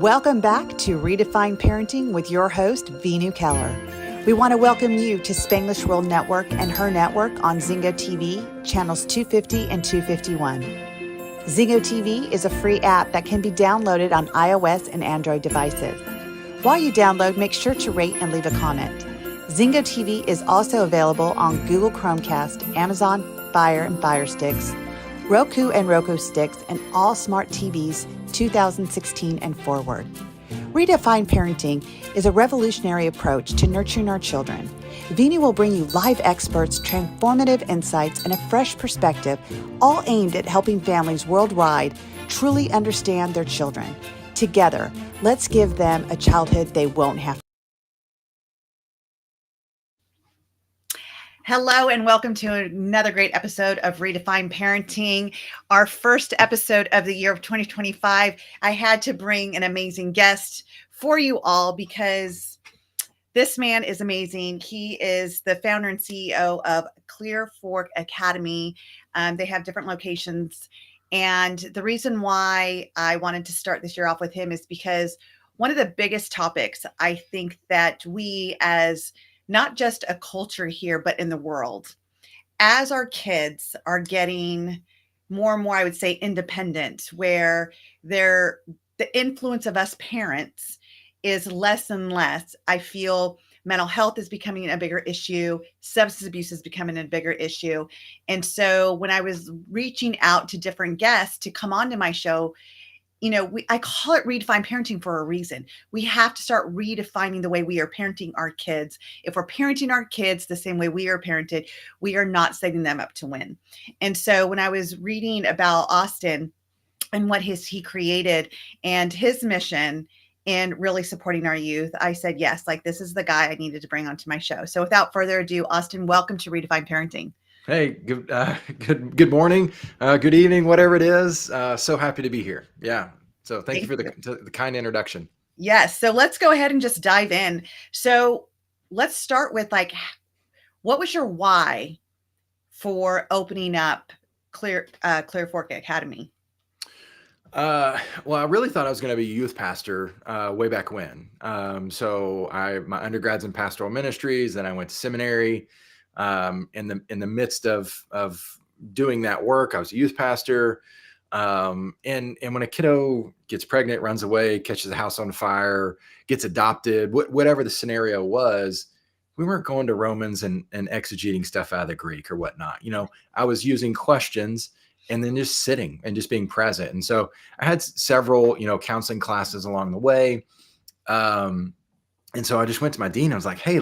Welcome back to Redefine Parenting with your host, Veenu Keller. We want to welcome you to Spanglish World Network and her network on Zingo TV, channels 250 and 251. Zingo TV is a free app that can be downloaded on iOS and Android devices. While you download, make sure to rate and leave a comment. Zingo TV is also available on Google Chromecast, Amazon Fire and Fire Sticks, Roku and Roku Sticks, and all smart TVs 2016 and forward. Redefine Parenting is a revolutionary approach to nurturing our children. Veenu will bring you live experts, transformative insights, and a fresh perspective, all aimed at helping families worldwide truly understand their children. Together, let's give them a childhood they won't have. Hello and welcome to another great episode of Redefine Parenting, our first episode of the year of 2025. I had to bring an amazing guest for you all because this man is amazing. He is the founder and CEO of Clearfork Academy. They have different locations. And the reason why I wanted to start this year off with him is because one of the biggest topics I think that we as not just a culture here, but in the world, as our kids are getting more and more, I would say, independent, where the influence of us parents is less and less. I feel mental health is becoming a bigger issue. Substance abuse is becoming a bigger issue. And so when I was reaching out to different guests to come onto my show, I call it Redefine Parenting for a reason. We have to start redefining the way we are parenting our kids. If we're parenting our kids the same way we are parented, we are not setting them up to win. And so when I was reading about Austin and what he created and his mission in really supporting our youth, I said, yes, this is the guy I needed to bring onto my show. So without further ado, Austin, welcome to Redefine Parenting. Hey, good morning, good evening, whatever it is. So happy to be here. Yeah. So thank you for the kind introduction. Yes. So let's go ahead and just dive in. So let's start with what was your why for opening up Clearfork Academy? Well, I really thought I was going to be a youth pastor way back when. So my undergrad's in pastoral ministries, then I went to seminary. In the midst of doing that work, I was a youth pastor. And when a kiddo gets pregnant, runs away, catches a house on fire, gets adopted, whatever the scenario was, we weren't going to Romans and exegeting stuff out of the Greek or whatnot. I was using questions and then just sitting and just being present. And so I had several, counseling classes along the way. And so I just went to my dean. I was like, hey,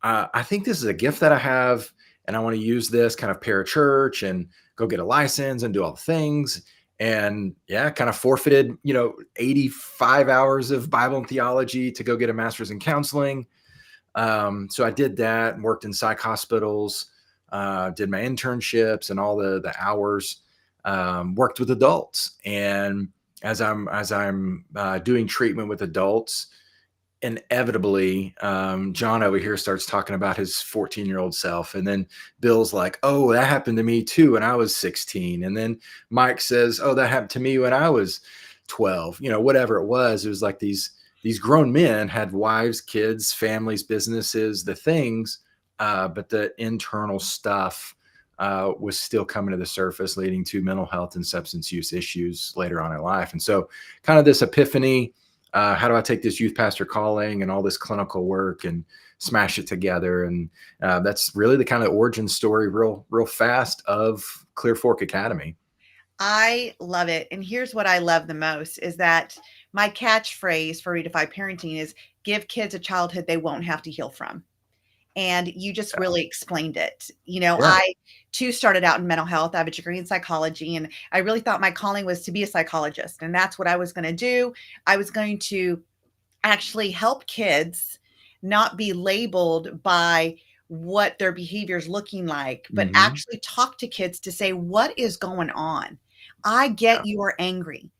I think this is a gift that I have, and I want to use this kind of parachurch and go get a license and do all the things. And yeah, kind of forfeited, 85 hours of Bible and theology to go get a master's in counseling. So I did that and worked in psych hospitals, did my internships and all the hours, worked with adults. And as I'm doing treatment with adults, inevitably, John over here starts talking about his 14-year-old self. And then Bill's like, oh, that happened to me too when I was 16. And then Mike says, oh, that happened to me when I was 12. Whatever it was like these grown men had wives, kids, families, businesses, the things, but the internal stuff was still coming to the surface, leading to mental health and substance use issues later on in life. And so kind of this epiphany, how do I take this youth pastor calling and all this clinical work and smash it together? And that's really the kind of origin story real fast of Clearfork Academy. I love it. And here's what I love the most is that my catchphrase for Redefine Parenting is give kids a childhood they won't have to heal from. And you just really explained it. I too started out in mental health. I have a degree in psychology, and I really thought my calling was to be a psychologist. And that's what I was going to do. I was going to actually help kids not be labeled by what their behavior is looking like, but actually talk to kids to say, what is going on? I get you are angry.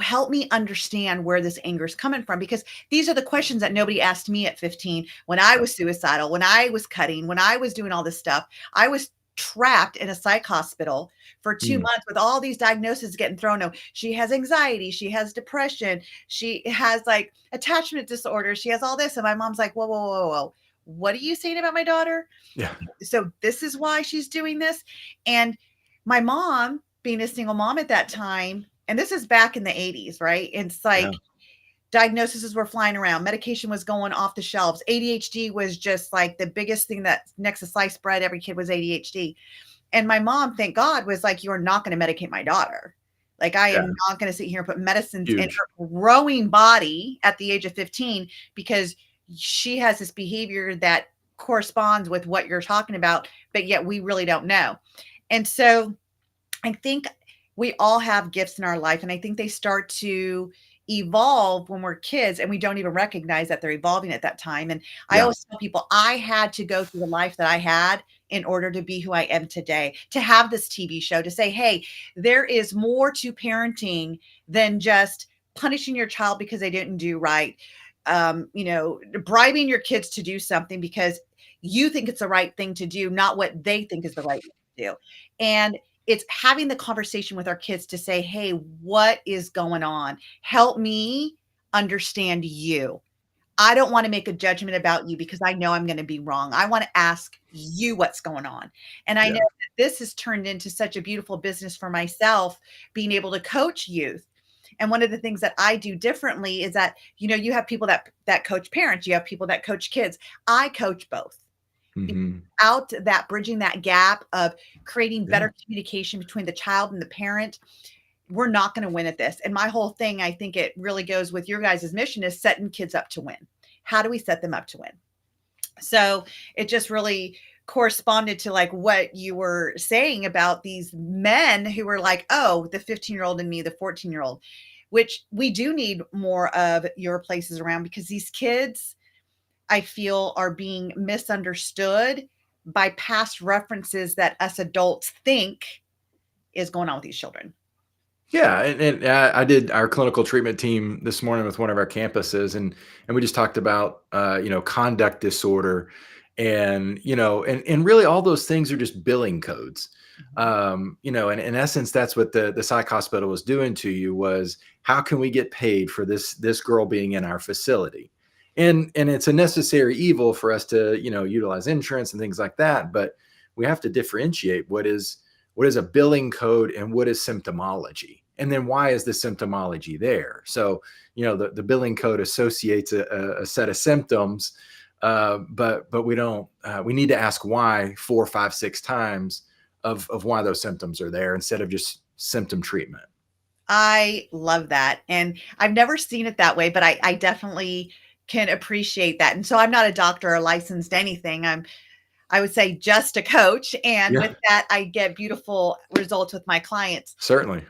Help me understand where this anger is coming from, because these are the questions that nobody asked me at 15 when I was suicidal, when I was cutting, when I was doing all this stuff. I was trapped in a psych hospital for 2 months with all these diagnoses getting thrown. No, she has anxiety, she has depression, she has like attachment disorder, she has all this. And my mom's like, whoa, whoa, whoa, whoa. What are you saying about my daughter? Yeah. So this is why she's doing this. And my mom, being a single mom at that time, and this is back in the 80s, right? It's like diagnoses were flying around, medication was going off the shelves, ADHD was just like the biggest thing that next to sliced bread, every kid was ADHD. And my mom, thank God, was like, you're not going to medicate my daughter. Like, I am not going to sit here and put medicines in her growing body at the age of 15 because she has this behavior that corresponds with what you're talking about, but yet we really don't know. And so I think we all have gifts in our life, and I think they start to evolve when we're kids and we don't even recognize that they're evolving at that time. And I always tell people I had to go through the life that I had in order to be who I am today, to have this TV show, to say, hey, there is more to parenting than just punishing your child because they didn't do right. Bribing your kids to do something because you think it's the right thing to do, not what they think is the right thing to do. And it's having the conversation with our kids to say, hey, what is going on? Help me understand you. I don't want to make a judgment about you because I know I'm going to be wrong. I want to ask you what's going on. And I know that this has turned into such a beautiful business for myself, being able to coach youth. And one of the things that I do differently is that, you have people that coach parents, you have people that coach kids. I coach both. Out that bridging that gap of creating better communication between the child and the parent, we're not going to win at this. And my whole thing, I think it really goes with your guys' mission, is setting kids up to win. How do we set them up to win? So it just really corresponded to like what you were saying about these men who were like, oh, the 15-year-old and me, the 14-year-old, which we do need more of your places around, because these kids, I feel, are being misunderstood by past references that us adults think is going on with these children. Yeah, and I did our clinical treatment team this morning with one of our campuses, and we just talked about conduct disorder, and and really all those things are just billing codes. And in essence, that's what the psych hospital was doing to you, was how can we get paid for this girl being in our facility? And it's a necessary evil for us to utilize insurance and things like that, but we have to differentiate what is a billing code and what is symptomology, and then why is the symptomology there? So the billing code associates a set of symptoms, but we don't we need to ask why 4, 5, 6 times of why those symptoms are there, instead of just symptom treatment. I love that, and I've never seen it that way, but I definitely can appreciate that. And so I'm not a doctor or licensed anything. I would say just a coach. And with that, I get beautiful results with my clients. Certainly.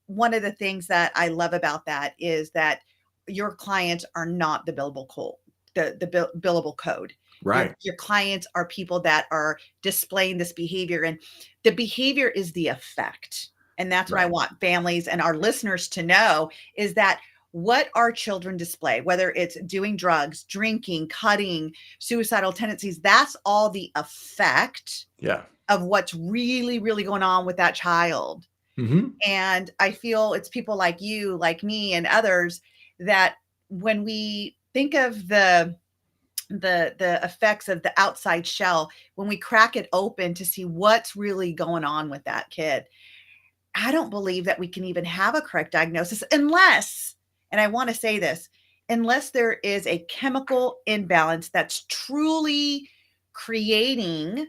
One of the things that I love about that is that your clients are not the billable code, the billable code. Right. Your clients are people that are displaying this behavior, and the behavior is the effect. And that's what I want families and our listeners to know, is that what our children display, whether it's doing drugs, drinking, cutting, suicidal tendencies, that's all the effect of what's really, really going on with that child. And I feel it's people like you, like me, and others, that when we think of the effects of the outside shell, when we crack it open to see what's really going on with that kid, I don't believe that we can even have a correct diagnosis unless, and I want to say this, unless there is a chemical imbalance that's truly creating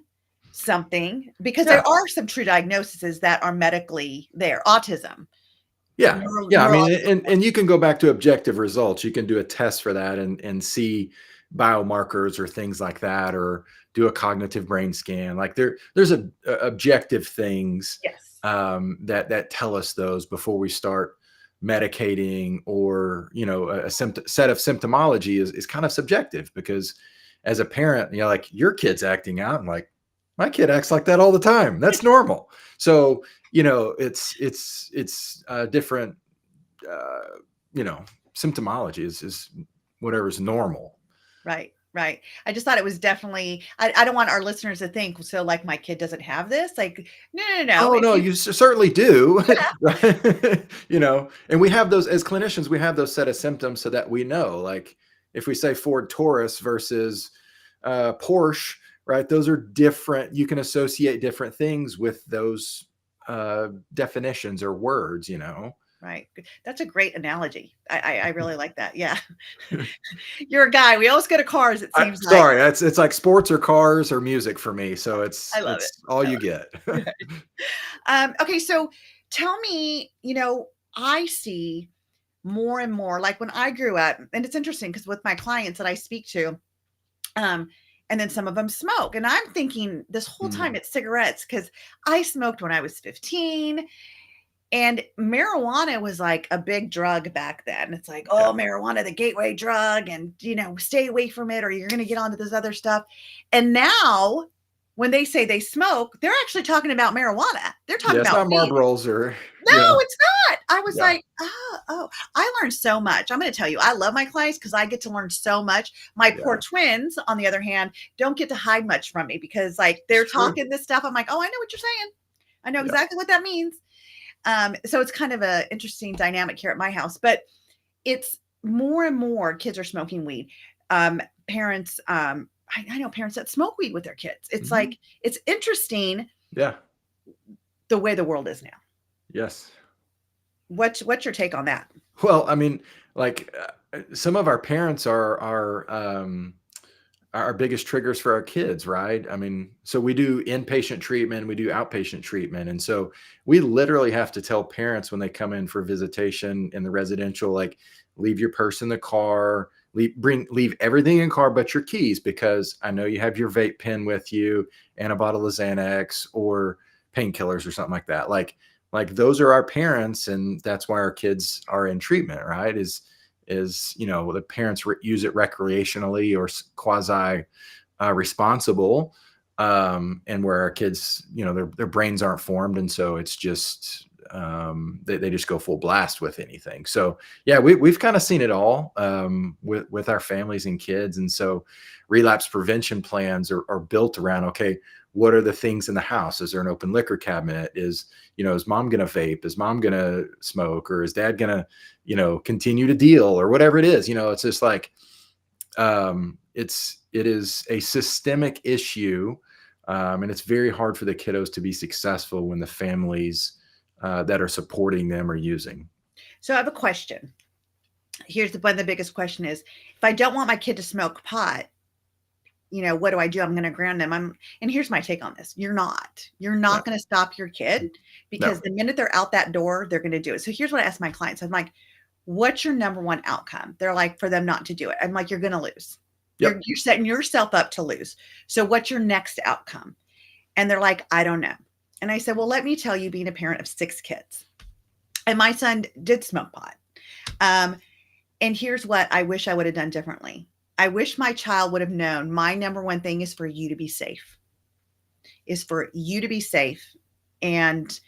something, because there are some true diagnoses that are medically there. Autism. Yeah. I mean, and you can go back to objective results. You can do a test for that and see biomarkers or things like that, or do a cognitive brain scan. Like there's objective things that tell us those before we start medicating, or a set of symptomology is kind of subjective, because as a parent, like, your kid's acting out, and like, my kid acts like that all the time, that's normal. So it's different, symptomology is whatever's normal. Right. Right. I just thought it was definitely, I don't want our listeners to think, so like my kid doesn't have this. Like, no, no, no. Oh If no, you, you certainly do. Right? You know, and we have those as clinicians. We have those set of symptoms so that we know. Like if we say Ford Taurus versus Porsche, right? Those are different. You can associate different things with those definitions or words. You know. right. That's a great analogy. I really like that. Yeah. You're a guy. We always go to cars, it seems like. Sorry, it's like sports or cars or music for me. So I love it. it's all I you love get. it. Okay. So tell me, I see more and more, like when I grew up, and it's interesting because with my clients that I speak to, um, and then some of them smoke. And I'm thinking this whole time Mm, it's cigarettes because I smoked when I was 15. And marijuana was like a big drug back then. It's like, yeah, oh, marijuana, the gateway drug, and stay away from it or you're going to get onto this other stuff. And now when they say they smoke, they're actually talking about marijuana. They're talking yeah. It's about not weed. Marlboros or No, yeah, it's not. I was yeah, like, oh, I learned so much. I'm going to tell you, I love my clients because I get to learn so much. My poor yeah. twins, on the other hand, don't get to hide much from me because like It's they're true. talking this stuff. I'm like, oh, I know what you're saying. I know Yeah. exactly what that means. So it's kind of a interesting dynamic here at my house, but it's more and more kids are smoking weed. Parents, I know parents that smoke weed with their kids. It's Mhm. like, it's interesting Yeah. the way the world is now. Yes. What's your take on that? Well, I mean, like some of our parents are our biggest triggers for our kids, right? I mean, so we do inpatient treatment, we do outpatient treatment. And so we literally have to tell parents when they come in for visitation in the residential, like, leave your purse in the car, leave everything in car but your keys, because I know you have your vape pen with you and a bottle of Xanax or painkillers or something like that. Like those are our parents, and that's why our kids are in treatment, right? Is the parents use it recreationally or quasi responsible, and where our kids, their brains aren't formed, and so it's just they just go full blast with anything. So yeah, we've kind of seen it all with our families and kids. And so relapse prevention plans are built around, okay, what are the things in the house? Is there an open liquor cabinet? Is mom gonna vape? Is mom gonna smoke? Or is dad gonna continue to deal, or whatever it is? It's just like it is a systemic issue, and it's very hard for the kiddos to be successful when the families that are supporting them are using. So I have a question. Here's one of the biggest question is, if I don't want my kid to smoke pot, what do I do? I'm going to ground them. And here's my take on this. You're not No, going to stop your kid because no. the minute they're out that door, they're going to do it. So here's what I ask my clients. I'm like, what's your number one outcome? They're like, for them not to do it. I'm like, you're going to lose. You're, Yep. you're setting yourself up to lose. So what's your next outcome? And they're like, I don't know. And I said, well, let me tell you, being a parent of 6 kids, and my son did smoke pot. And here's what I wish I would have done differently. I wish my child would have known my number one thing is for you to be safe, and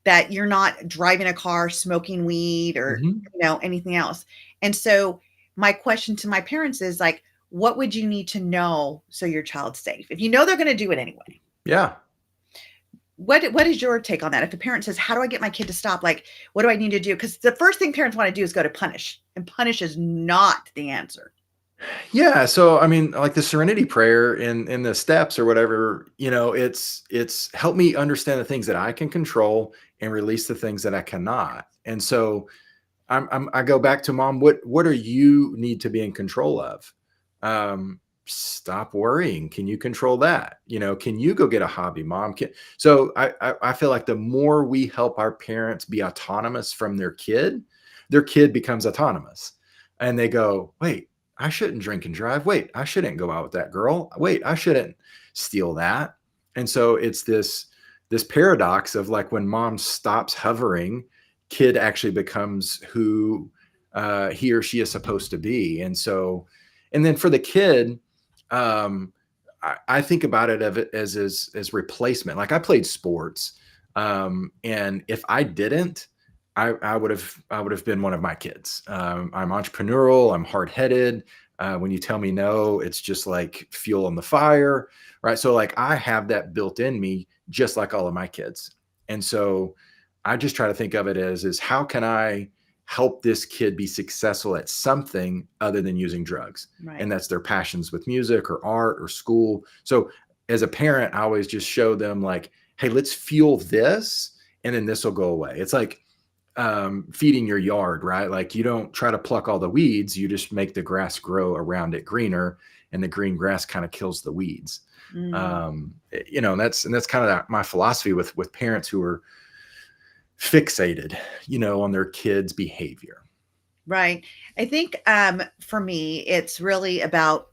that you're not driving a car, smoking weed or, Hmm. anything else. And so my question to my parents is like, what would you need to know so your child's safe? If you know they're going to do it anyway. Yeah. What is your take on that? If a parent says, how do I get my kid to stop? Like, what do I need to do? Because the first thing parents want to do is go to punish, and punish is not the answer. Yeah, so I mean, like the serenity prayer in the steps or whatever, it's help me understand the things that I can control and release the things that I cannot. And so I go back to mom, what do you need to be in control of? Stop worrying. Can you control that? Can you go get a hobby, mom? So I feel like the more we help our parents be autonomous from their kid becomes autonomous. And they go, wait, I shouldn't drink and drive. Wait, I shouldn't go out with that girl. Wait, I shouldn't steal that. And so it's this paradox of like when mom stops hovering, kid actually becomes who he or she is supposed to be. And then for the kid, I think about it as replacement. Like I played sports, and if I didn't, I would have been one of my kids. I'm entrepreneurial. I'm hard headed. When you tell me no, it's just like fuel on the fire, right? So like I have that built in me, just like all of my kids. And so I just try to think of it as is how can I help this kid be successful at something other than using drugs? Right. And that's their passions with music or art or school. So as a parent, I always just show them like, hey, let's fuel this and then this will go away. It's like feeding your yard, right? Like you don't try to pluck all the weeds, you just make the grass grow around it greener, and the green grass kind of kills the weeds. You know, and that's kind of my philosophy with parents who are fixated, you know, on their kids' behavior. Right. I think for me, it's really about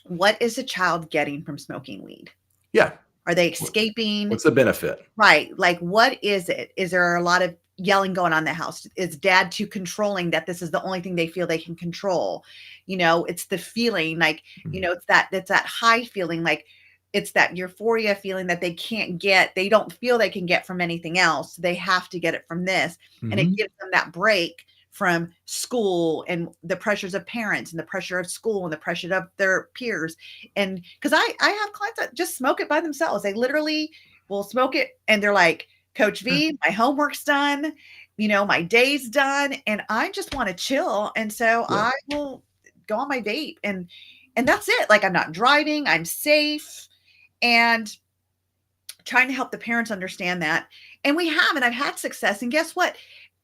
what is a child getting from smoking weed? Yeah. Are they escaping? What's the benefit? Right. Like, what is it? Is there a lot of yelling going on in the house? Is dad too controlling that this is the only thing they feel they can control? You know, it's the feeling like, you know, it's that high feeling, like it's that euphoria feeling that they can't get, they don't feel they can get from anything else. They have to get it from this. And it gives them that break from school and the pressures of parents and the pressure of school and the pressure of their peers. And because I have clients that just smoke it by themselves. They literally will smoke it and they're like, Coach V, my homework's done, you know, my day's done, and I just want to chill. And so I will go on my vape and that's it. Like I'm not driving, I'm safe, and trying to help the parents understand that. And we have, and I've had success. And guess what?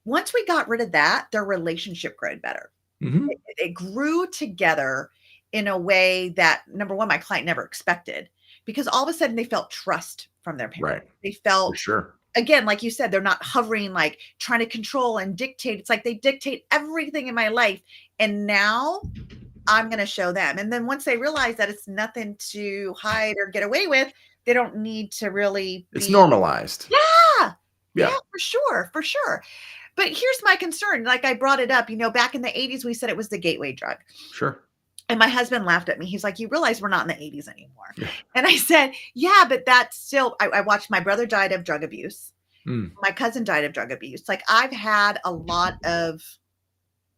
Once we got rid of that, their relationship grew better. It grew together in a way that, number one, my client never expected, because all of a sudden they felt trust from their parents. Right. They felt, For sure. again, like you said, they're not hovering, like trying to control and dictate. It's like they dictate everything in my life. And now I'm going to show them. And then once they realize that it's nothing to hide or get away with, they don't need to really It's be normalized. Yeah, for sure. For sure. But here's my concern. Like I brought it up, you know, back in the 80s, we said it was the gateway drug. Sure. And my husband laughed at me. He's like, you realize we're not in the 80s anymore. And I said, yeah, but that's still, I watched my brother died of drug abuse. My cousin died of drug abuse. Like I've had a lot of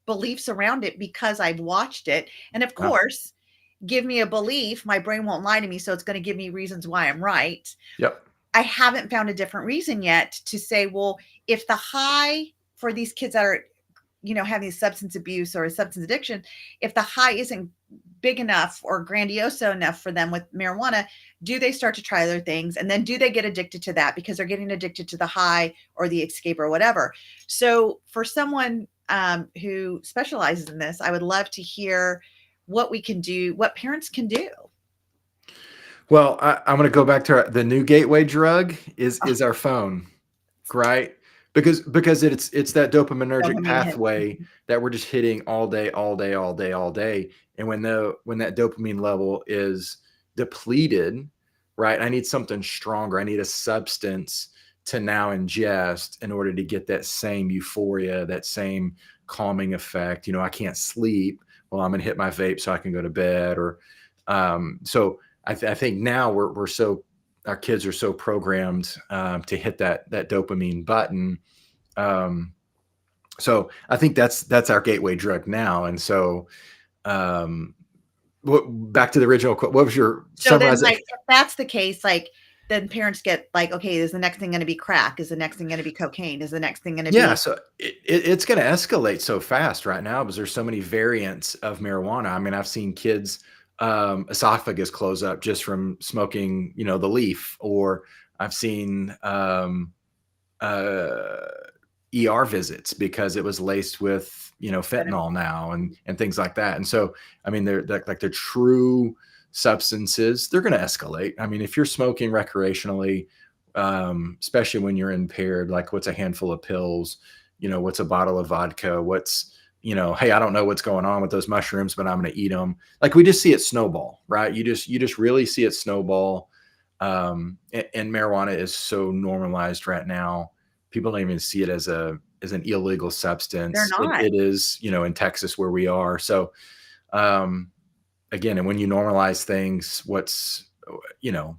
beliefs around it because I've watched it. And of course, give me a belief, my brain won't lie to me. So it's going to give me reasons why I'm right. I haven't found a different reason yet to say, well, if the high for these kids that are, you know, having substance abuse or substance addiction, if the high isn't big enough or grandiose enough for them with marijuana, do they start to try other things? And then do they get addicted to that because they're getting addicted to the high or the escape or whatever? So for someone who specializes in this, I would love to hear what we can do, what parents can do. Well, I'm going to go back to the new gateway drug is our phone, right? Because it's that dopaminergic pathway that we're just hitting all day. And when that dopamine level is depleted, right? I need something stronger. I need a substance to now ingest in order to get that same euphoria, that same calming effect. You know, I can't sleep. Well, I'm going to hit my vape so I can go to bed. Or so I think now our kids are so programmed to hit that dopamine button. So I think that's our gateway drug now. And so back to the original quote, what was your summarize? Then, like, if that's the case, like then parents get like, okay, is the next thing going to be crack? Is the next thing going to be cocaine? Is the next thing going to be? So it's going to escalate so fast right now because there's so many variants of marijuana. I mean, I've seen kids esophagus close up just from smoking, you know, the leaf, or I've seen ER visits because it was laced with, you know, fentanyl now and things like that. And so, I mean, they're like the true substances, they're going to escalate. I mean, if you're smoking recreationally, especially when you're impaired, like what's a handful of pills, you know, what's a bottle of vodka, what's, you know, hey, I don't know what's going on with those mushrooms, but I'm going to eat them. Like we just see it snowball, right? You just really see it snowball. And marijuana is so normalized right now. People don't even see it as an illegal substance. They're not. It is, you know, in Texas where we are. So, again, and when you normalize things, what's the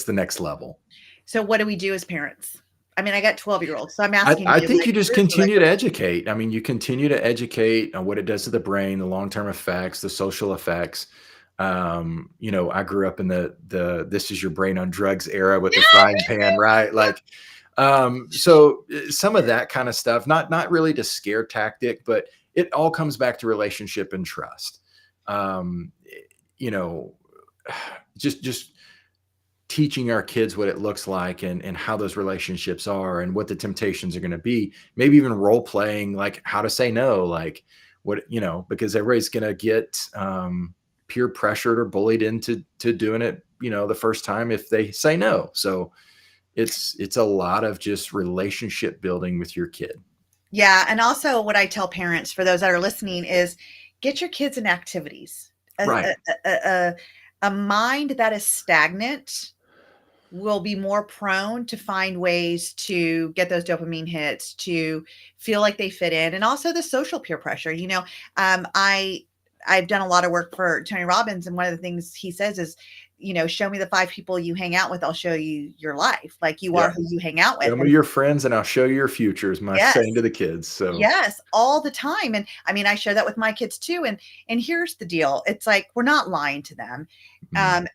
next level? So what do we do as parents? I mean, I got 12-year-olds, so I'm asking I you, think like, you just seriously, like, continue to educate. I mean, you continue to educate on what it does to the brain, the long-term effects, the social effects. You know, I grew up in the this is your brain on drugs era with yeah, the frying me pan, too. right? Like, so some of that kind of stuff, not really to scare tactic, but it all comes back to relationship and trust. Um, you know, just teaching our kids what it looks like and how those relationships are and what the temptations are going to be, maybe even role playing, like how to say no, like what, you know, because everybody's going to get peer pressured or bullied into doing it, you know, the first time if they say no. So it's a lot of just relationship building with your kid. Yeah, and also what I tell parents, for those that are listening, is get your kids in activities. A Right. a a a a mind that is stagnant will be more prone to find ways to get those dopamine hits, to feel like they fit in, and also the social peer pressure. I've done a lot of work for Tony Robbins, and one of the things he says is, show me the 5 people you hang out with, I'll show you your life. Like, you are Yeah. who you hang out with. Show me And your friends and I'll show you your future is my yes, saying to the kids. So yes, all the time. And I mean, I share that with my kids too. And here's the deal. It's like, we're not lying to them. mm, Um,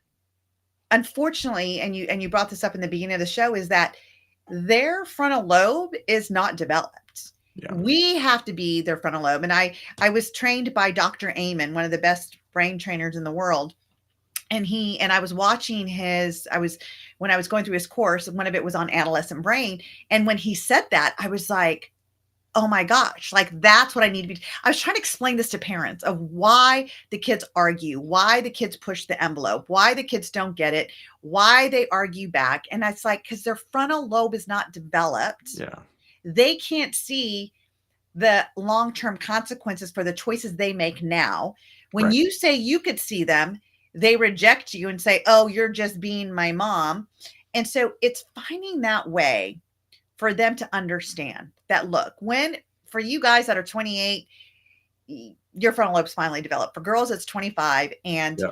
Unfortunately, and you brought this up in the beginning of the show, is that their frontal lobe is not developed. yeah. We have to be their frontal lobe. And I was trained by Dr. Amen, one of the best brain trainers in the world. And I was watching when I was going through his course, one of it was on adolescent brain. And when he said that, I was like, oh my gosh, like, that's what I need to be. I was trying to explain this to parents of why the kids argue, why the kids push the envelope, why the kids don't get it, why they argue back. And it's like, because their frontal lobe is not developed. Yeah. They can't see the long-term consequences for the choices they make now. When Right. you say you could see them, they reject you and say, oh, you're just being my mom. And so it's finding that way for them to understand that, look, for you guys that are 28, your frontal lobe's finally developed. For girls, it's 25. And Yeah.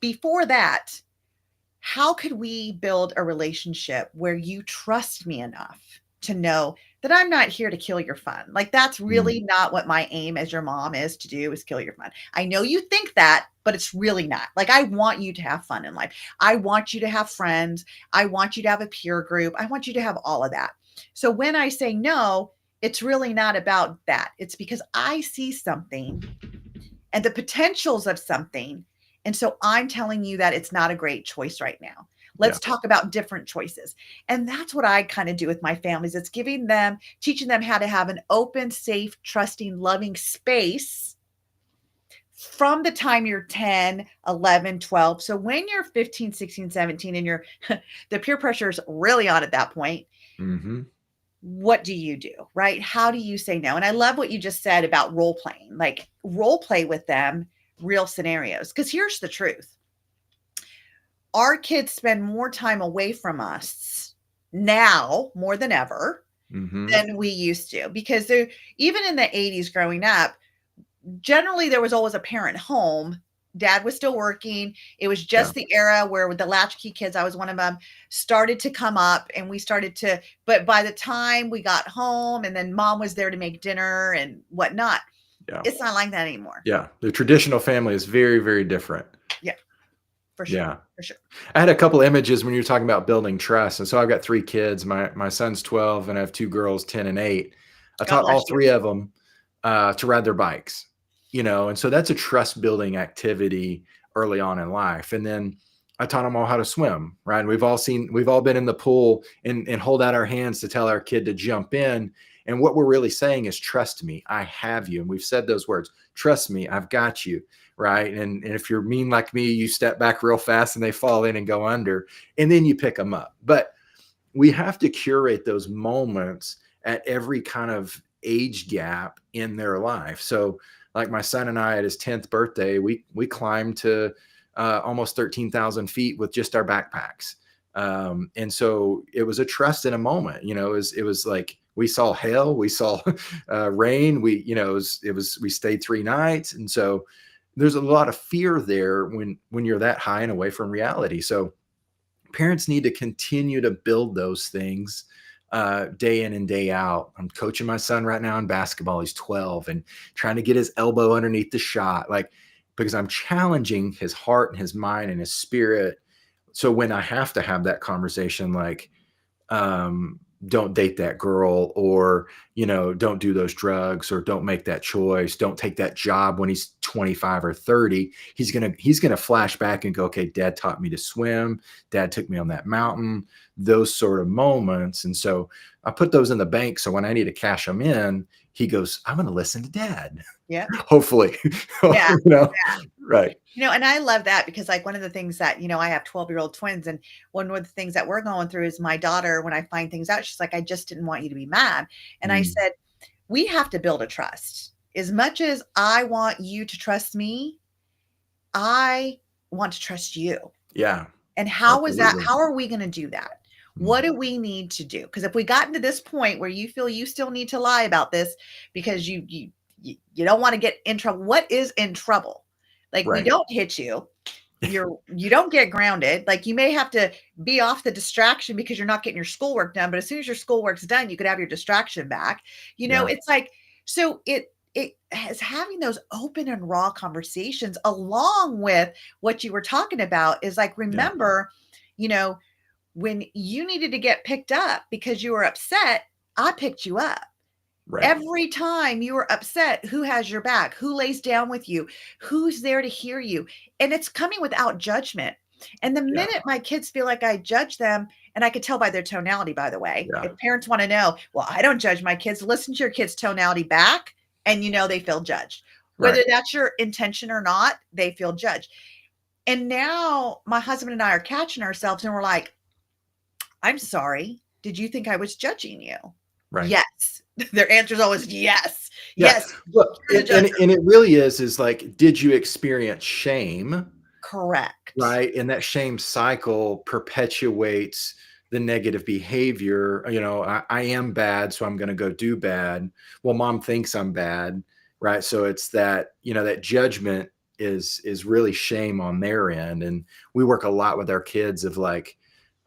before that, how could we build a relationship where you trust me enough to know that I'm not here to kill your fun? Like, that's Mm, really not what my aim as your mom is to do, is kill your fun. I know you think that, but it's really not. Like, I want you to have fun in life. I want you to have friends. I want you to have a peer group. I want you to have all of that. So when I say no, it's really not about that. It's because I see something and the potentials of something. And so I'm telling you that it's not a great choice right now. yeah. Let's talk about different choices. And that's what I kind of do with my families. It's teaching them how to have an open, safe, trusting, loving space from the time you're 10, 11, 12. So when you're 15, 16, 17, and the peer pressure is really on at that point, Hmm. what do you do, right? How do you say no? And I love what you just said about role playing, like, role play with them, real scenarios. Because here's the truth: our kids spend more time away from us now more than ever Hmm. than we used to. Because even in the 80s growing up, generally there was always a parent home. Dad was still working. It was Yeah. just the era where, with the latchkey kids, I was one of them, started to come up, and but by the time we got home and then mom was there to make dinner and whatnot, Yeah. it's not like that anymore. Yeah. The traditional family is very, very different. Yeah, for sure. Yeah. For sure. I had a couple images when you were talking about building trust. And so I've got 3 kids. My son's 12 and I have 2 girls, 10 and 8. I God taught bless all you. 3 of them to ride their bikes, you know, and so that's a trust building activity early on in life. And then I taught them all how to swim, right? And we've all been in the pool and hold out our hands to tell our kid to jump in. And what we're really saying is, trust me, I have you. And we've said those words, trust me, I've got you. Right. And if you're mean like me, you step back real fast and they fall in and go under, and then you pick them up. But we have to curate those moments at every kind of age gap in their life. So like my son and I, at his 10th birthday, we climbed to almost 13,000 feet with just our backpacks. And so it was a trust in a moment, you know, it was like, we saw hail, we saw rain, we stayed 3 nights. And so there's a lot of fear there when you're that high and away from reality. So parents need to continue to build those things day in and day out. I'm coaching my son right now in basketball. He's 12 and trying to get his elbow underneath the shot, like, because I'm challenging his heart and his mind and his spirit. So when I have to have that conversation, like, don't date that girl, or, don't do those drugs, or don't make that choice, don't take that job when he's 25 or 30, he's going to flash back and go, okay, dad taught me to swim. Dad took me on that mountain, those sort of moments. And so I put those in the bank. So when I need to cash them in, he goes, I'm going to listen to dad. Yeah. Hopefully. Yeah. Right. And I love that, because like one of the things that, I have 12-year-old twins, and one of the things that we're going through is my daughter, when I find things out, she's like, I just didn't want you to be mad. And I said, we have to build a trust. As much as I want you to trust me, I want to trust you. Yeah. And how are we going to do that? What do we need to do? Because if we got into this point where you feel you still need to lie about this because you don't want to get in trouble, what is in trouble? Like, we don't hit you. You don't get grounded. Like, you may have to be off the distraction because you're not getting your schoolwork done. But as soon as your schoolwork's done, you could have your distraction back. It's like, so it has having those open and raw conversations, along with what you were talking about, is like, remember, when you needed to get picked up because you were upset, I picked you up. Right. Every time you were upset, who has your back? Who lays down with you? Who's there to hear you? And it's coming without judgment. And the minute my kids feel like I judge them, and I could tell by their tonality, by the way, if parents want to know, well, I don't judge my kids, listen to your kids' tonality back, and they feel judged. Whether that's your intention or not, they feel judged. And now my husband and I are catching ourselves, and we're like, I'm sorry. Did you think I was judging you? Right. Yes. Their answer is always yes. Yeah. Yes. Look, and it really is like, did you experience shame? Correct. Right. And that shame cycle perpetuates the negative behavior. I am bad, so I'm going to go do bad. Well, mom thinks I'm bad. Right. So it's that, that judgment is really shame on their end. And we work a lot with our kids of like,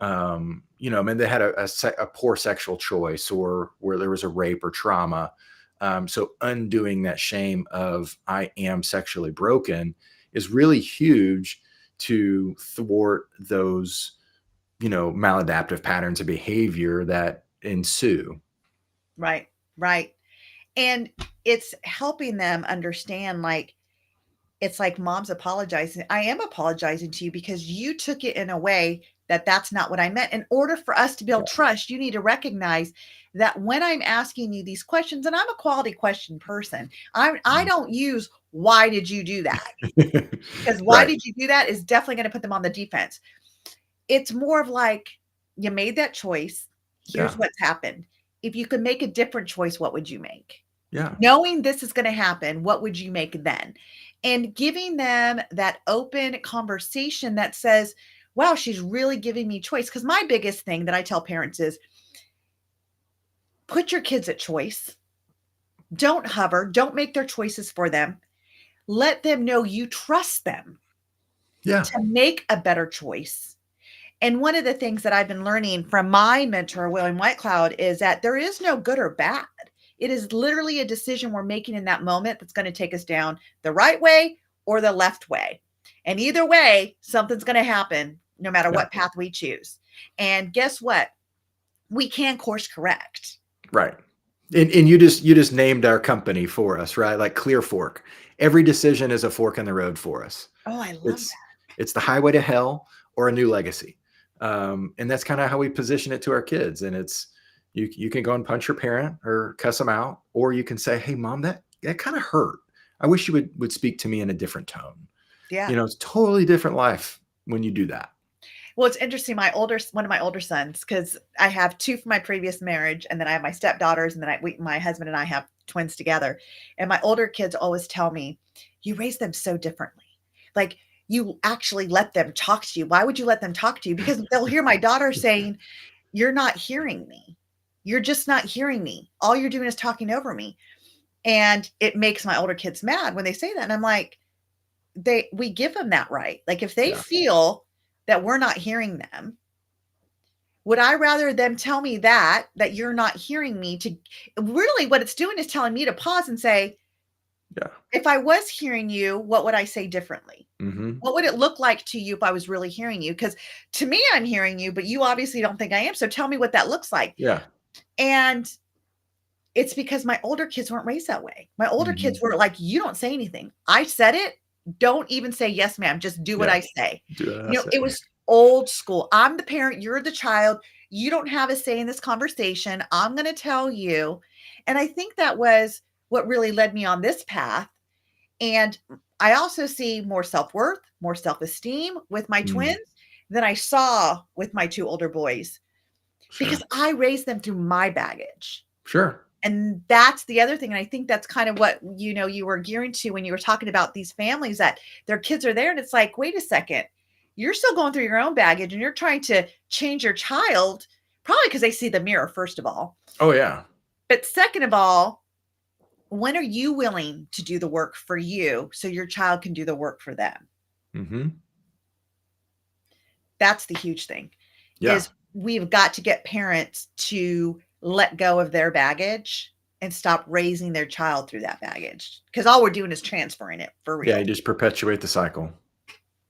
they had a poor sexual choice, or where there was a rape or trauma. So undoing that shame of I am sexually broken is really huge to thwart those, maladaptive patterns of behavior that ensue. Right. Right. And it's helping them understand, like, it's like mom's apologizing. I am apologizing to you because you took it in a way that that's not what I meant. In order for us to build trust, you need to recognize that when I'm asking you these questions, and I'm a quality question person, I don't use, why did you do that? Because why did you do that is definitely going to put them on the defense. It's more of like, you made that choice. Here's what's happened. If you could make a different choice, what would you make? Yeah. Knowing this is going to happen, what would you make then? And giving them that open conversation that says, wow, she's really giving me choice. Because my biggest thing that I tell parents is, put your kids at choice. Don't hover. Don't make their choices for them. Let them know you trust them to make a better choice. And one of the things that I've been learning from my mentor, William Whitecloud, is that there is no good or bad. It is literally a decision we're making in that moment that's going to take us down the right way or the left way. And either way, something's going to happen no matter what path we choose. And guess what? We can course correct. Right. And you just named our company for us, right? Like Clearfork. Every decision is a fork in the road for us. Oh, I love that. It's the highway to hell or a new legacy. And that's kind of how we position it to our kids. And it's, you can go and punch your parent or cuss them out, or you can say, hey, mom, that kind of hurt. I wish you would speak to me in a different tone. Yeah. It's totally different life when you do that. Well, it's interesting. One of my older sons, because I have two from my previous marriage, and then I have my stepdaughters, and then my husband and I have twins together. And my older kids always tell me, you raise them so differently. Like, you actually let them talk to you. Why would you let them talk to you? Because they'll hear my daughter saying, you're not hearing me. You're just not hearing me. All you're doing is talking over me. And it makes my older kids mad when they say that. And I'm like, we give them that right. Like, if they feel that we're not hearing them, Would I rather them tell me that you're not hearing me? To really what it's doing is telling me to pause and say, Yeah. if I was hearing you, what would I say differently? Mm-hmm. What would it look like to you if I was really hearing you? Because to me, I'm hearing you, but you obviously don't think I am. So tell me what that looks like. Yeah. And it's because my older kids weren't raised that way. My older Mm-hmm. kids were like, you don't say anything. I said it. Don't even say yes, ma'am. Just do what Yeah. I say. Do what I You know, say. it was old school. I'm the parent, you're the child. You don't have a say in this conversation. I'm going to tell you. And I think that was what really led me on this path. And I also see more self-worth, more self-esteem with my Mm. twins than I saw with my two older boys because Sure. I raised them through my baggage. Sure. And that's the other thing. And I think that's kind of what, you were gearing to when you were talking about these families that their kids are there. And it's like, wait a second, you're still going through your own baggage and you're trying to change your child, probably because they see the mirror, first of all. Oh, yeah. But second of all, when are you willing to do the work for you so your child can do the work for them? Mm-hmm. That's the huge thing. Yeah. Is we've got to get parents to let go of their baggage and stop raising their child through that baggage. Because all we're doing is transferring it for real. Yeah. You just perpetuate the cycle.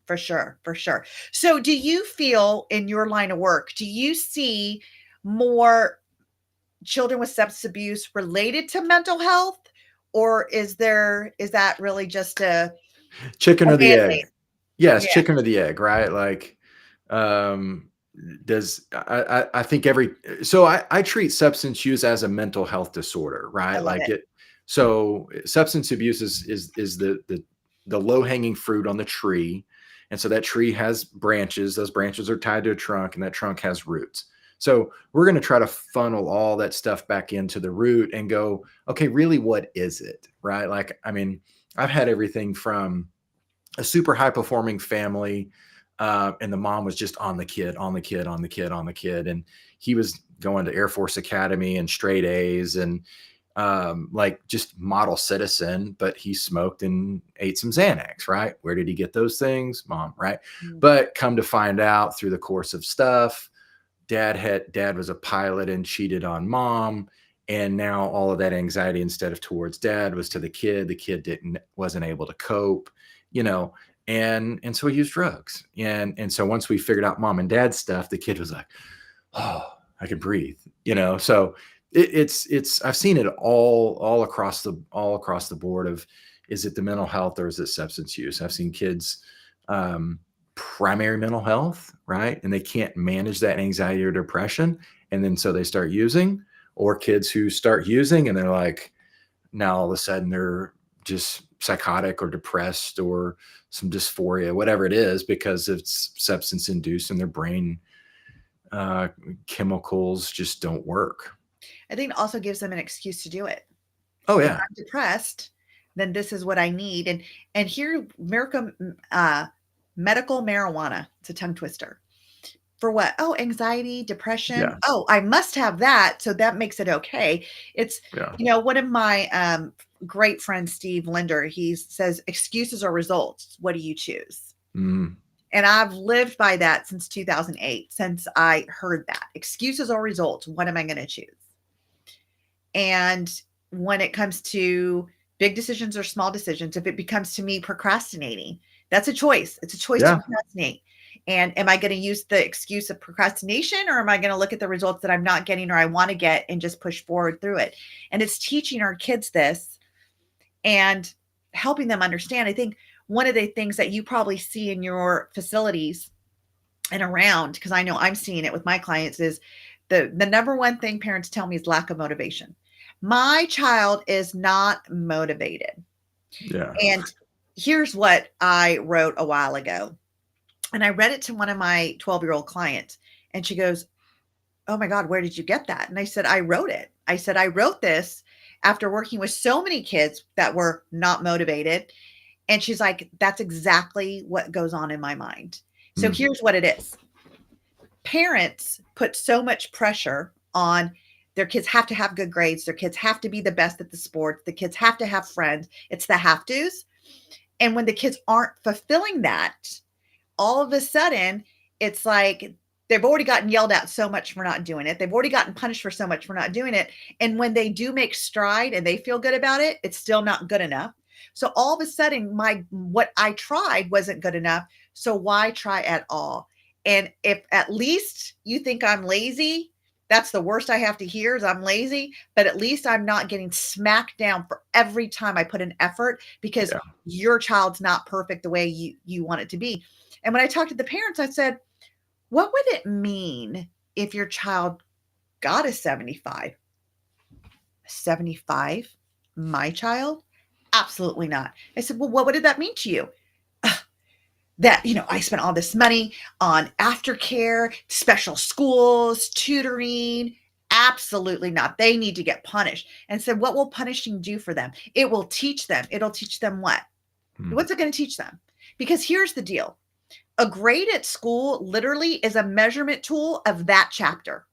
For sure. For sure. So do you feel in your line of work, do you see more children with substance abuse related to mental health? Or is that really just a Chicken or the egg? Band-Aid? Yes, Yeah, chicken or the egg, right? Like, does I think so I treat substance use as a mental health disorder, I right? love Like it. so substance abuse is the low hanging fruit on the tree. And so that tree has branches, those branches are tied to a trunk, and that trunk has roots. So we're going to try to funnel all that stuff back into the root and go, okay, really, what is it? Right? Like, I mean, I've had everything from a super high performing family, and the mom was just on the kid, on the kid, on the kid, on the kid, and he was going to Air Force Academy and straight A's and like just model citizen, but he smoked and ate some Xanax, right? Where did he get those things? Mom, right? Mm. But come to find out through the course of stuff, dad was a pilot and cheated on mom. And now all of that anxiety, instead of towards dad, was to the kid. The kid wasn't able to cope, you know, and so he used drugs. And so once we figured out mom and dad's stuff, the kid was like, oh, I can breathe, you know. So it's I've seen it all across the board of, is it the mental health or is it substance use? I've seen kids primary mental health, right? And they can't manage that anxiety or depression. And then so they start using, or kids who start using and they're like, now all of a sudden they're just psychotic or depressed or some dysphoria, whatever it is, because it's substance induced and their brain chemicals just don't work. I think it also gives them an excuse to do it. Oh If yeah. I'm depressed, then this is what I need. And here, medical marijuana. It's a tongue twister. For what? Oh, anxiety, depression. Yeah. Oh, I must have that. So that makes it okay. It's, Yeah. one of my great friends, Steve Linder, he says, excuses or results. What do you choose? Mm. And I've lived by that since 2008, since I heard that. Excuses or results. What am I going to choose? And when it comes to big decisions or small decisions, if it becomes to me procrastinating, that's a choice. It's a choice to Yeah. procrastinate. And am I going to use the excuse of procrastination, or am I going to look at the results that I'm not getting or I want to get and just push forward through it? And it's teaching our kids this and helping them understand. I think one of the things that you probably see in your facilities and around, because I know I'm seeing it with my clients, is the number one thing parents tell me is lack of motivation. My child is not motivated. Yeah. And here's what I wrote a while ago. And I read it to one of my 12-year-old clients. And she goes, oh my God, where did you get that? And I said, I wrote it. I said, I wrote this after working with so many kids that were not motivated. And she's like, that's exactly what goes on in my mind. So here's what it is. Parents put so much pressure on their kids have to have good grades. Their kids have to be the best at the sport. The kids have to have friends. It's the have tos. And when the kids aren't fulfilling that, all of a sudden, it's like They've already gotten yelled at so much for not doing it. They've already gotten punished for so much for not doing it. And when they do make stride and they feel good about it, it's still not good enough. So all of a sudden, what I tried wasn't good enough. So why try at all? And if at least you think I'm lazy, that's the worst I have to hear is I'm lazy, but at least I'm not getting smacked down for every time I put an effort because your child's not perfect the way you want it to be. And when I talked to the parents, I said, what would it mean if your child got a 75? 75? My child? Absolutely not. I said, well, what did that mean to you? That, I spent all this money on aftercare, special schools, tutoring. Absolutely not. They need to get punished. And said, what will punishing do for them? It will teach them. It'll teach them what? What's it going to teach them? Because here's the deal. A grade at school literally is a measurement tool of that chapter.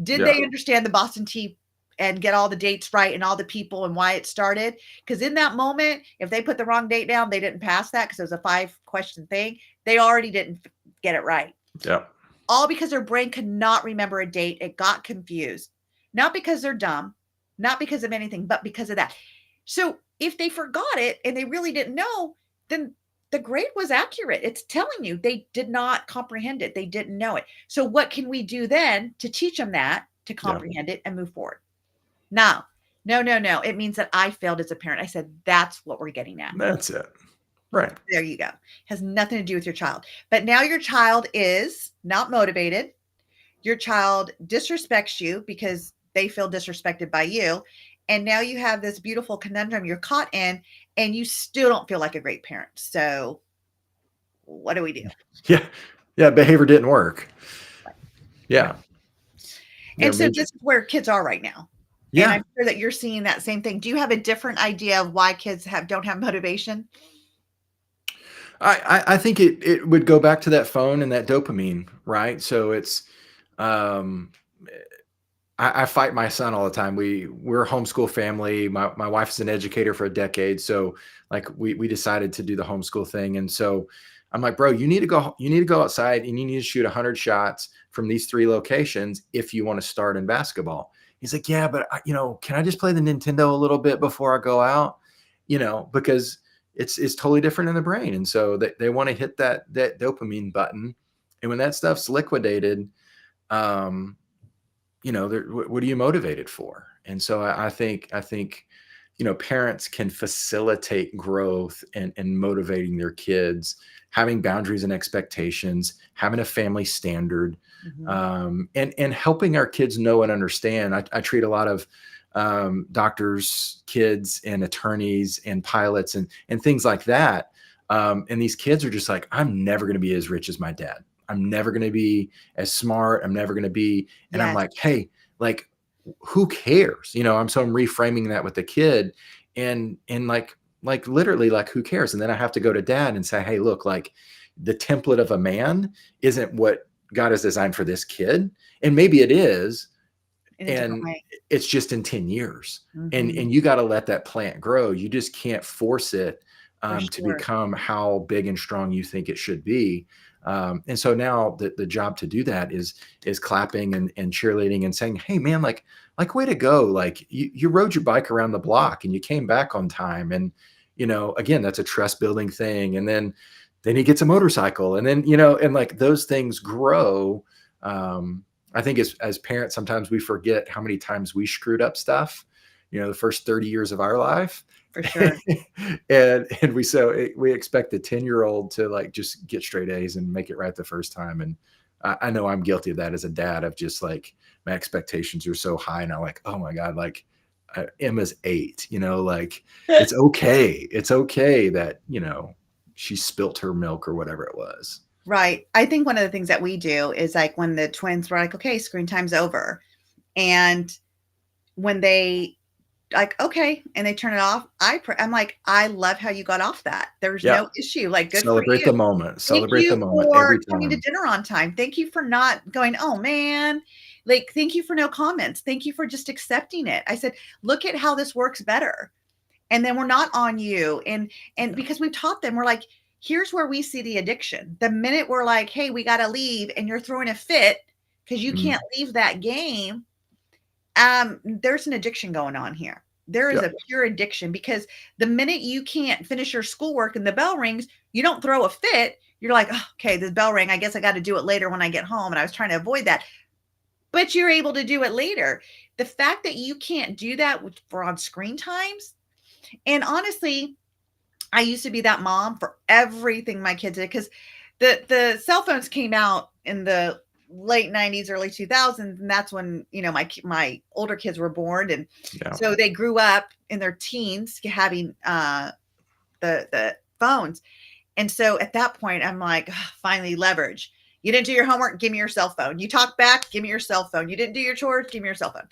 Did they understand the Boston Tea and get all the dates right and all the people and why it started? Because in that moment, if they put the wrong date down, they didn't pass that because it was a 5-question thing. They already didn't get it right. Yeah. All because their brain could not remember a date. It got confused. Not because they're dumb, not because of anything, but because of that. So if they forgot it and they really didn't know, then the grade was accurate. It's telling you they did not comprehend it. They didn't know it. So what can we do then to teach them that, to comprehend it and move forward? No. It means that I failed as a parent. I said, that's what we're getting at. That's it. Right. There you go. Has nothing to do with your child. But now your child is not motivated. Your child disrespects you because they feel disrespected by you. And now you have this beautiful conundrum you're caught in, and you still don't feel like a great parent. So what do we do? Yeah. Behavior didn't work. Yeah. And so this is where kids are right now. Yeah. And I'm sure that you're seeing that same thing. Do you have a different idea of why kids don't have motivation? I think it would go back to that phone and that dopamine, right? So it's, I fight my son all the time. We're a homeschool family. My wife's an educator for a decade. So like we decided to do the homeschool thing. And so I'm like, bro, you need to go outside and you need to shoot 100 shots from these 3 locations if you want to start in basketball. He's like, yeah, but can I just play the Nintendo a little bit before I go out? Because it's totally different in the brain. And so they want to hit that dopamine button. And when that stuff's liquidated, what are you motivated for? And so I think, parents can facilitate growth and motivating their kids, having boundaries and expectations, having a family standard, and helping our kids know and understand. I treat a lot of doctors, kids, and attorneys and pilots and things like that. And these kids are just like, I'm never going to be as rich as my dad. I'm never going to be as smart. I'm never going to be. And I'm like, hey, like, who cares? I'm reframing that with the kid and like literally like, who cares? And then I have to go to dad and say, hey, look, like the template of a man isn't what God has designed for this kid. And maybe it is. And it's just in 10 years. And you got to let that plant grow. You just can't force it to become how big and strong you think it should be. And so now the job to do that is clapping and cheerleading and saying, hey man, like way to go. Like you rode your bike around the block and you came back on time. And, again, that's a trust building thing. And then he gets a motorcycle and then, and like those things grow. I think as parents, sometimes we forget how many times we screwed up stuff, the first 30 years of our life. For sure. and we expect the 10-year-old to like just get straight A's and make it right the first time. And I know I'm guilty of that as a dad, of just like my expectations are so high now, like, oh my God, like Emma's 8, like it's okay. It's okay that, she spilt her milk or whatever it was. Right. I think one of the things that we do is like when the twins were like, okay, screen time's over. And when they like, okay, and they turn it off, I'm like, I love how you got off that. There's no issue. Like, good Celebrate for you. the moment. Celebrate the moment every time. Coming to dinner on time. Thank you for not going, oh man. Like, thank you for no comments. Thank you for just accepting it. I said, look at how this works better. And then we're not on you. And because we've taught them, we're like, here's where we see the addiction. The minute we're like, hey, we got to leave, and you're throwing a fit because you can't leave that game, there's an addiction going on here. There is a pure addiction, because the minute you can't finish your schoolwork and the bell rings, you don't throw a fit. You're like, oh, okay, the bell rang. I guess I got to do it later when I get home. And I was trying to avoid that. But you're able to do it later. The fact that you can't do that for on screen times. And honestly, I used to be that mom for everything my kids did, because the cell phones came out in the late 90s, early 2000s. And that's when, my older kids were born. And so they grew up in their teens having the phones. And so at that point, I'm like, finally leverage. You didn't do your homework, give me your cell phone. You talk back, give me your cell phone. You didn't do your chores, give me your cell phone.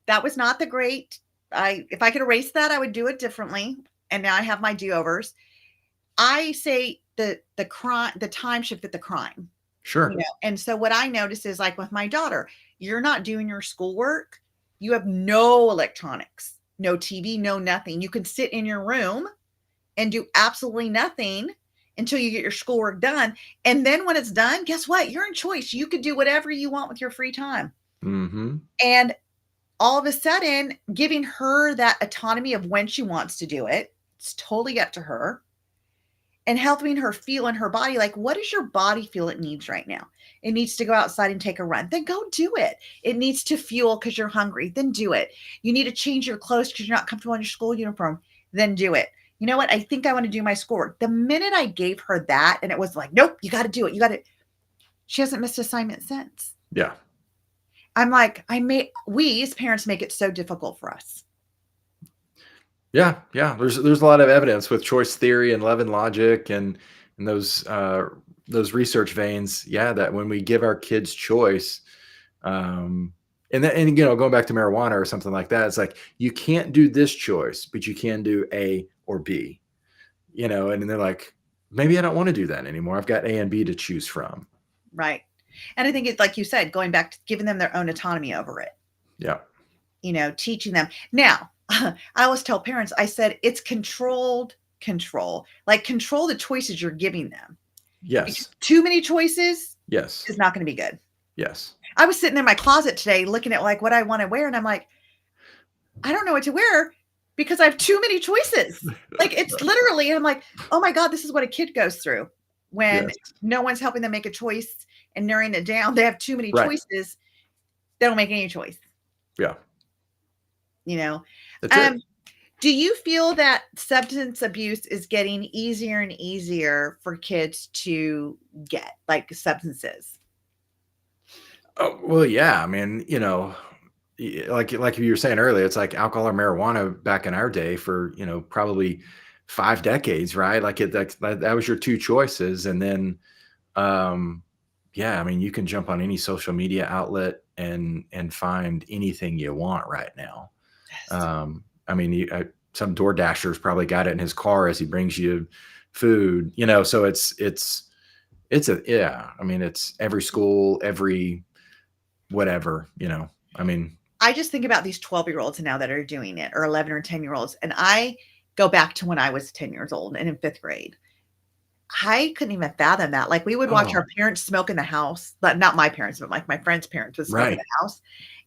That was not the great. If I could erase that, I would do it differently. And now I have my do-overs. I say the time should fit the crime. Sure. And so what I notice is, like with my daughter, you're not doing your schoolwork. You have no electronics, no TV, no nothing. You can sit in your room and do absolutely nothing until you get your schoolwork done. And then when it's done, guess what? You're in choice. You could do whatever you want with your free time. Mm-hmm. And all of a sudden, giving her that autonomy of when she wants to do it, it's totally up to her. And helping her feel in her body, like, what does your body feel it needs right now? It needs to go outside and take a run. Then go do it. It needs to fuel because you're hungry. Then do it. You need to change your clothes because you're not comfortable in your school uniform. Then do it. You know what? I think I want to do my schoolwork. The minute I gave her that, and it was like, nope, you got to do it. You got to. She hasn't missed assignment since. Yeah. I'm like, we as parents make it so difficult for us. Yeah. There's a lot of evidence with choice theory and Levin logic and those research veins. Yeah, that when we give our kids choice, and going back to marijuana or something like that, it's like, you can't do this choice, but you can do A or B. And they're like, maybe I don't want to do that anymore. I've got A and B to choose from. Right. And I think it's like you said, going back to giving them their own autonomy over it. Yeah. Teaching them. Now, I always tell parents, I said, it's controlled control. Like, control the choices you're giving them. Yes. Because too many choices. Yes. Is not going to be good. Yes. I was sitting in my closet today looking at like what I want to wear. And I'm like, I don't know what to wear because I have too many choices. Like, it's literally, I'm like, oh my God, this is what a kid goes through when no one's helping them make a choice and narrowing it down. They have too many choices. They don't make any choice. Yeah. That's it. Do you feel that substance abuse is getting easier and easier for kids to get, like substances? Oh, well, yeah. I mean, like you were saying earlier, it's like alcohol or marijuana back in our day for, probably 5 decades, right? Like that was your two choices. And then, yeah, I mean, you can jump on any social media outlet and find anything you want right now. I mean, some Door Dasher's probably got it in his car as he brings you food, so I mean, it's every school, every whatever, I mean, I just think about these 12-year-olds now that are doing it, or 11 or 10-year-olds. And I go back to when I was 10 years old and in 5th grade. I couldn't even fathom that. Like, we would watch our parents smoke in the house, but not my parents, but like my friend's parents would smoke in the house.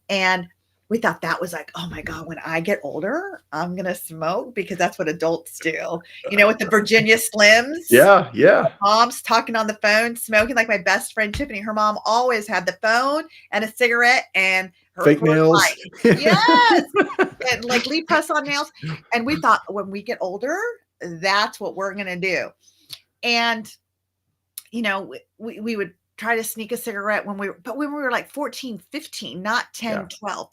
And we thought that was like, oh my God, when I get older, I'm going to smoke because that's what adults do. With the Virginia Slims. Yeah. Moms talking on the phone, smoking. Like my best friend, Tiffany, her mom always had the phone and a cigarette and her fake nails. Yes. And like leaf press on nails. And we thought when we get older, that's what we're going to do. And, we would try to sneak a cigarette when we were like 14, 15, not 10, 12.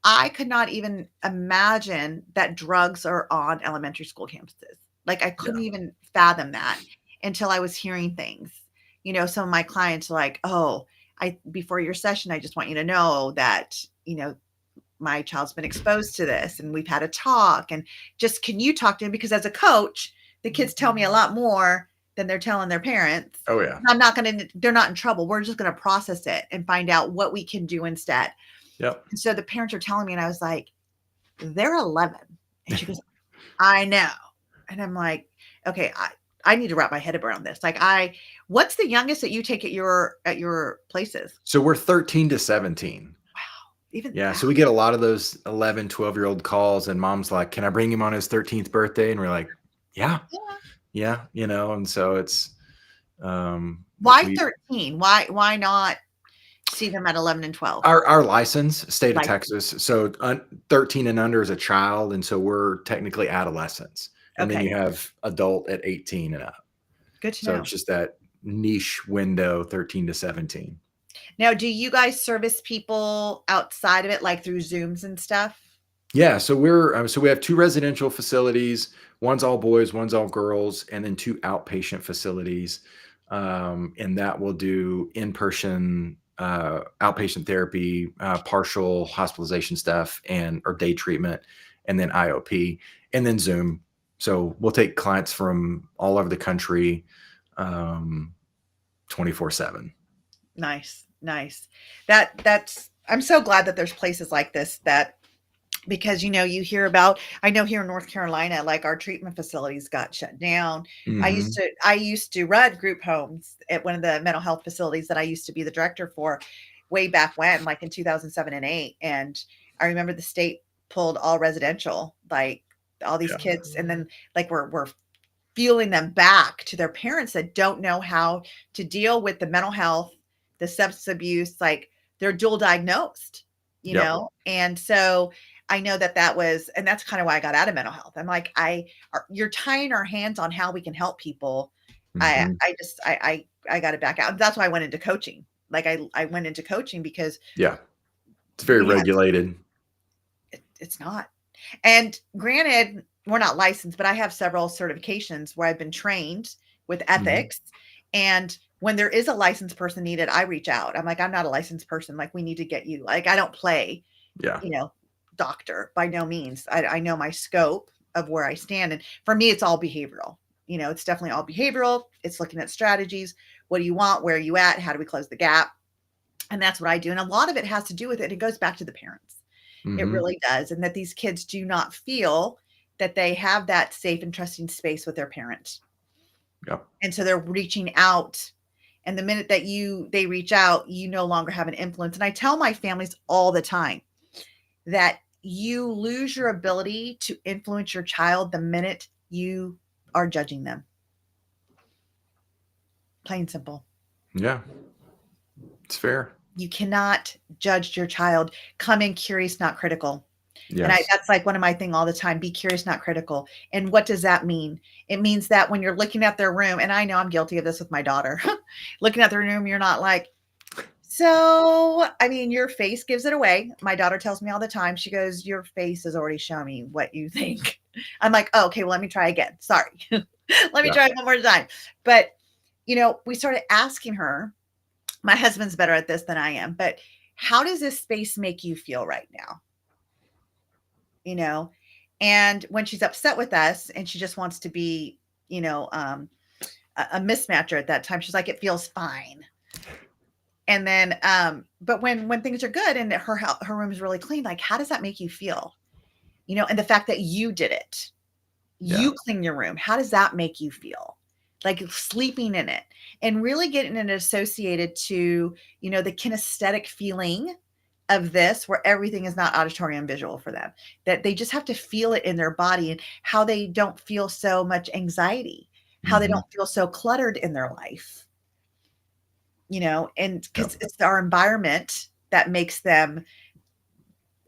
I could not even imagine that drugs are on elementary school campuses. Like, I couldn't even fathom that until I was hearing things. Some of my clients are like, oh, before your session, I just want you to know that, my child's been exposed to this and we've had a talk, and just, can you talk to him? Because as a coach, the kids tell me a lot more than they're telling their parents. Oh yeah. They're not in trouble. We're just going to process it and find out what we can do instead. Yep. And so the parents are telling me, and I was like, they're 11. And she goes, I know. And I'm like, okay, I need to wrap my head around this. Like what's the youngest that you take at your places? So we're 13 to 17. Even Yeah. So we get a lot of those 11, 12-year-old calls, and mom's like, can I bring him on his 13th birthday? And we're like, yeah, and so it's, why 13? Why not see them at 11 and 12? Our license, state of Like, Texas. So 13 and under is a child. And so we're technically adolescents. And then okay, you have adult at 18 and up. good to So know. it's just that niche window, 13 to 17. Now, do you guys service people outside of it, like through Zooms and stuff? Yeah. So we have 2 residential facilities. One's all boys, one's all girls, and then 2 outpatient facilities. And that will do in-person outpatient therapy, partial hospitalization stuff, or day treatment, and then IOP, and then Zoom. So we'll take clients from all over the country, 24/7. Nice. That's I'm so glad that there's places like this because you hear about, I know here in North Carolina, like our treatment facilities got shut down. Mm-hmm. I used to run group homes at one of the mental health facilities that I used to be the director for way back when, like in 2007 and 8. And I remember the state pulled all residential, like all these kids, and then like we're fueling them back to their parents that don't know how to deal with the mental health, the substance abuse, like they're dual diagnosed, Yep. And so I know that was, and that's kind of why I got out of mental health. I'm like, you're tying our hands on how we can help people. Mm-hmm. I got to back out. That's why I went into coaching. Like I went into coaching because Yeah. It's very regulated. it's not. And granted, we're not licensed, but I have several certifications where I've been trained with ethics. And when there is a licensed person needed, I reach out. I'm like, I'm not a licensed person. Like, we need to get you. Like, I don't play, Yeah. doctor by no means. I know my scope of where I stand. And for me, it's all behavioral. It's definitely all behavioral. It's looking at strategies. What do you want? Where are you at? How do we close the gap? And that's what I do. And a lot of it has to do with it. It goes back to the parents. It Mm-hmm. really does. And that these kids do not feel that they have that safe and trusting space with their parents. Yep. And so they're reaching out. And the minute that they reach out, you no longer have an influence. And I tell my families all the time that you lose your ability to influence your child the minute you are judging them. Plain simple. Yeah. It's fair. You cannot judge your child. Come in curious, not critical. Yes. And that's like one of my thing all the time. Be curious, not critical. And what does that mean? It means that when you're looking at their room, and I know I'm guilty of this with my daughter, looking at their room, you're not like, so, I mean, your face gives it away. My daughter tells me all the time, she goes, your face has already shown me what you think. I'm like, oh, okay, well, let me try again. Sorry. Let me try it one more time. But, we started asking her, my husband's better at this than I am, but how does this space make you feel right now? And when she's upset with us and she just wants to be, a mismatcher at that time, she's like, it feels fine. And then, but when things are good and her room is really clean, like, how does that make you feel? And the fact that you did it, you clean your room, how does that make you feel? Like sleeping in it and really getting it associated to, the kinesthetic feeling of this, where everything is not auditory and visual for them, that they just have to feel it in their body, and how they don't feel so much anxiety, how they don't feel so cluttered in their life, and because it's our environment that makes them,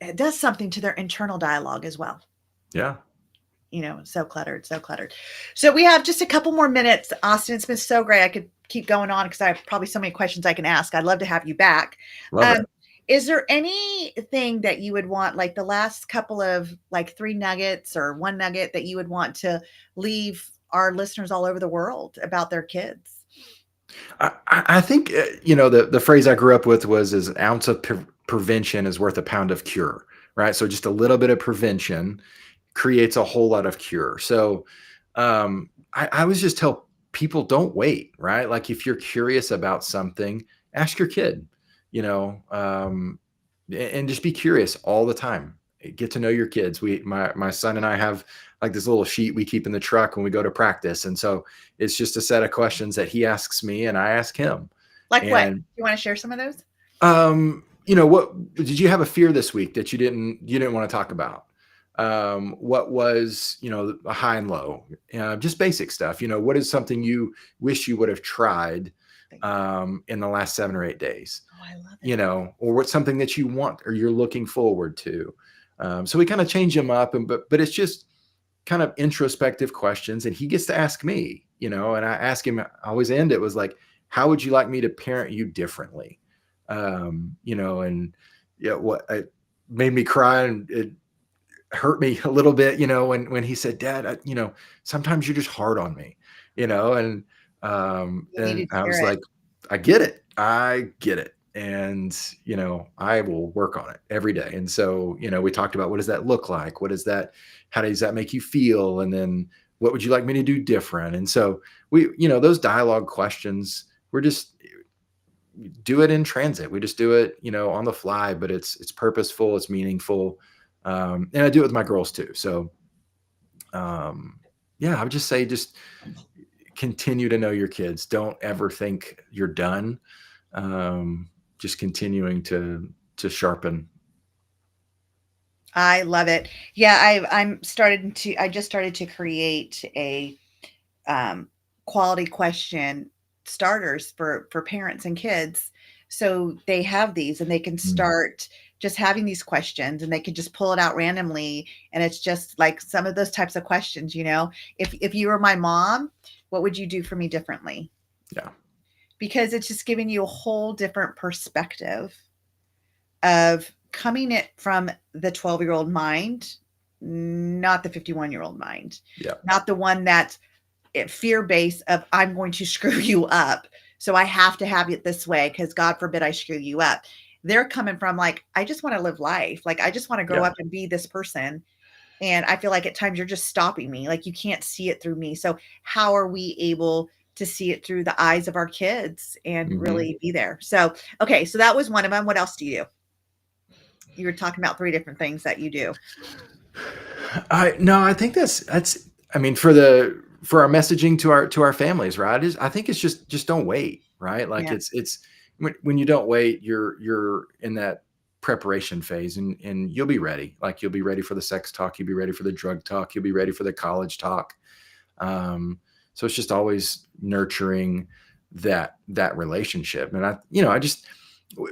it does something to their internal dialogue as well. Yeah. So cluttered. So we have just a couple more minutes, Austin. It's been so great. I could keep going on because I have probably so many questions I can ask. I'd love to have you back. Love it. Is there anything that you would want, like the last couple of like 3 nuggets or 1 nugget that you would want to leave our listeners all over the world about their kids? I think, the phrase I grew up with was, is an ounce of prevention is worth a pound of cure, right? So just a little bit of prevention creates a whole lot of cure. So I always just tell people, don't wait, right? Like if you're curious about something, ask your kid, and just be curious all the time. get to know your kids. My son and I have like this little sheet we keep in the truck when we go to practice. And so it's just a set of questions that he asks me and I ask him. Like what? And You want to share some of those? what did you have a fear this week that you didn't want to talk about? What was, a high and low? Just basic stuff. What is something you wish you would have tried in the last 7 or 8 days? Oh, I love it. Or what's something that you want or you're looking forward to? So we kind of change them up, but it's just kind of introspective questions, and he gets to ask me, and I ask him. I always end it was like, how would you like me to parent you differently? And what it made me cry, and it hurt me a little bit, when he said, Dad, sometimes you're just hard on me, and I was like, I get it. And, I will work on it every day. And so, we talked about, what does that look like? How does that make you feel? And then what would you like me to do different? And so those dialogue questions, we're just do it in transit. We just do it, on the fly, but it's purposeful, it's meaningful. And I do it with my girls too. So, I would just say, just continue to know your kids. Don't ever think you're done. Just continuing to sharpen. I love it. Yeah, I just started to create a quality question starters for parents and kids. So they have these and they can start just having these questions, and they can just pull it out randomly. And it's just like some of those types of questions, if you were my mom, what would you do for me differently? Yeah. Because it's just giving you a whole different perspective of coming it from the 12-year-old mind, not the 51-year-old mind. Yeah. Not the one that's fear-based of, I'm going to screw you up, so I have to have it this way because God forbid I screw you up. They're coming from like, I just want to live life. Like, I just want to grow up and be this person. And I feel like at times you're just stopping me. Like, you can't see it through me. So how are we able to see it through the eyes of our kids and really be there? So, okay. So that was one of them. What else do you do? You were talking about 3 different things that you do. I think that's, I mean, for our messaging to our families, right? I think it's just don't wait, right? Like it's when you don't wait, you're in that preparation phase, and you'll be ready. Like, you'll be ready for the sex talk. You'll be ready for the drug talk. You'll be ready for the college talk. So it's just always nurturing that relationship. And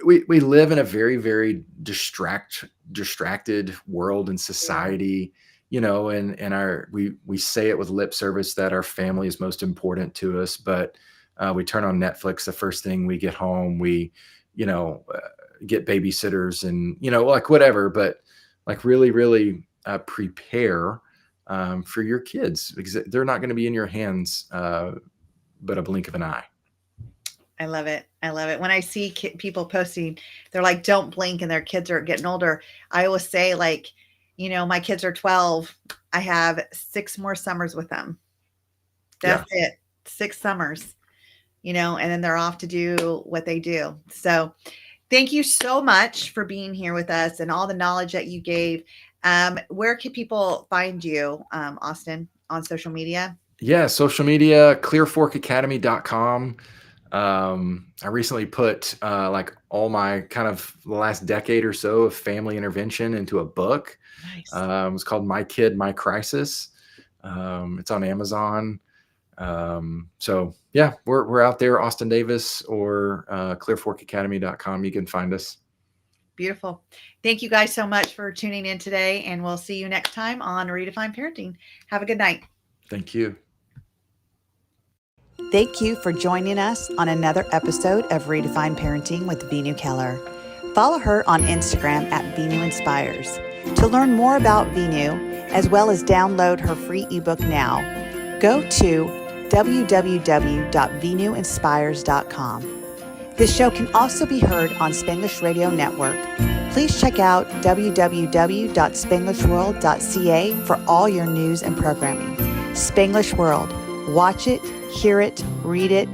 we live in a very, very distracted world and society, and we say it with lip service that our family is most important to us, but we turn on Netflix the first thing we get home. We, get babysitters and, like whatever, but like really, really prepare for your kids, because they're not going to be in your hands but a blink of an eye. I love it. I love it. When I see people posting, they're like, don't blink, and their kids are getting older. I always say, like, my kids are 12. I have 6 more summers with them. That's it. 6 summers, and then they're off to do what they do. So thank you so much for being here with us and all the knowledge that you gave. Where can people find you, Austin, on social media? Yeah, social media, clearforkacademy.com. I recently put like all my kind of the last decade or so of family intervention into a book. Nice. It's called My Kid, My Crisis. It's on Amazon. So yeah, we're out there, Austin Davis or clearforkacademy.com. You can find us. Beautiful. Thank you guys so much for tuning in today, and we'll see you next time on Redefine Parenting. Have a good night. Thank you. Thank you for joining us on another episode of Redefine Parenting with Veenu Keller. Follow her on Instagram at Veenu Inspires. To learn more about Veenu, as well as download her free ebook now, go to www.veenuinspires.com. This show can also be heard on Spanglish Radio Network. Please check out www.spanglishworld.ca for all your news and programming. Spanglish World. Watch it, hear it, read it,